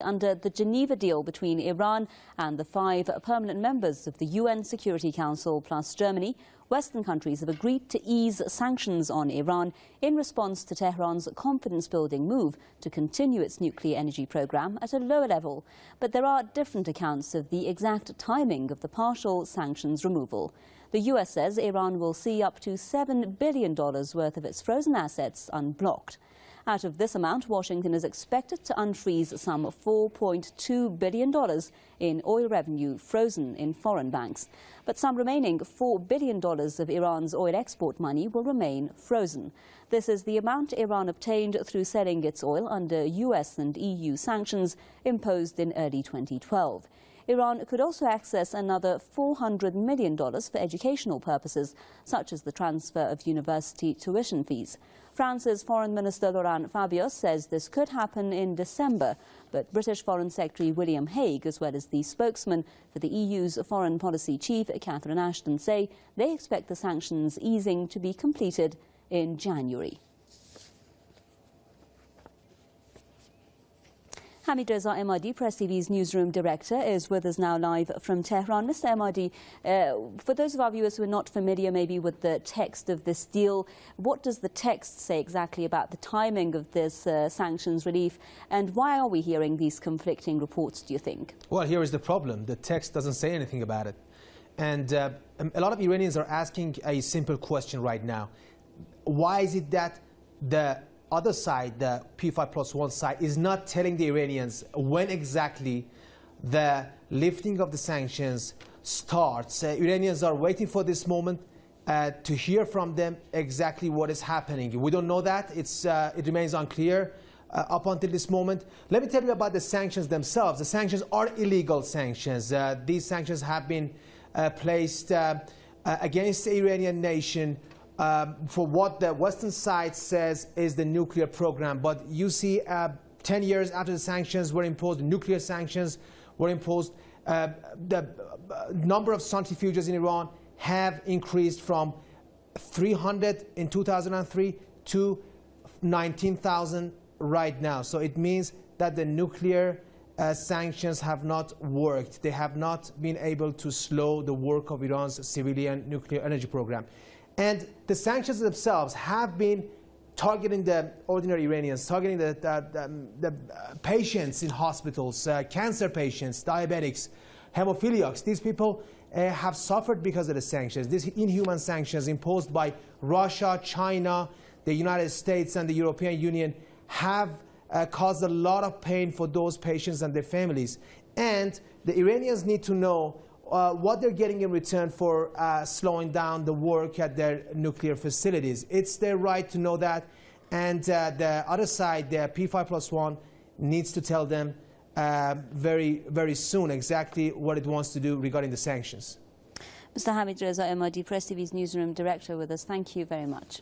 Under the Geneva deal between Iran and the 5 permanent members of the UN Security Council plus Germany, Western countries have agreed to ease sanctions on Iran in response to Tehran's confidence-building move to continue its nuclear energy program at a lower level. But there are different accounts of the exact timing of the partial sanctions removal. The US says Iran will see up to $7 billion worth of its frozen assets unblocked. Out of this amount, Washington is expected to unfreeze some $4.2 billion in oil revenue frozen in foreign banks. But some remaining $4 billion of Iran's oil export money will remain frozen. This is the amount Iran obtained through selling its oil under US and EU sanctions imposed in early 2012. Iran could also access another $400 million for educational purposes, such as the transfer of university tuition fees. France's Foreign Minister Laurent Fabius says this could happen in December, but British Foreign Secretary William Hague, as well as the spokesman for the EU's foreign policy chief, Catherine Ashton, say they expect the sanctions easing to be completed in January. Hamid Reza Emadi, Press TV's newsroom director, is with us now live from Tehran. Mr. Emadi, for those of our viewers who are not familiar maybe with the text of this deal, what does the text say exactly about the timing of this sanctions relief, and why are we hearing these conflicting reports, do you think? Well, here is the problem. The text doesn't say anything about it. And a lot of Iranians are asking a simple question right now. Why is it that the other side, the P5+1 side, is not telling the Iranians when exactly the lifting of the sanctions starts? Iranians are waiting for this moment to hear from them exactly what is happening. We don't know that. It remains unclear up until this moment. Let me tell you about the sanctions themselves. The sanctions are illegal sanctions. These sanctions have been placed against the Iranian nation for what the Western side says is the nuclear program. But you see, 10 years after the sanctions were imposed, nuclear sanctions were imposed, the number of centrifuges in Iran have increased from 300 in 2003 to 19,000 right now. So it means that the nuclear sanctions have not worked. They have not been able to slow the work of Iran's civilian nuclear energy program. And the sanctions themselves have been targeting the ordinary Iranians, targeting the patients in hospitals, cancer patients, diabetics, hemophiliacs. These people have suffered because of the sanctions. These inhuman sanctions imposed by Russia, China, the United States, and the European Union have caused a lot of pain for those patients and their families. And the Iranians need to know what they're getting in return for slowing down the work at their nuclear facilities. It's their right to know that, and the other side, the P5+1, needs to tell them very, very soon exactly what it wants to do regarding the sanctions. Mr. Hamid Reza Emadi, Press TV's newsroom director, with us. Thank you very much.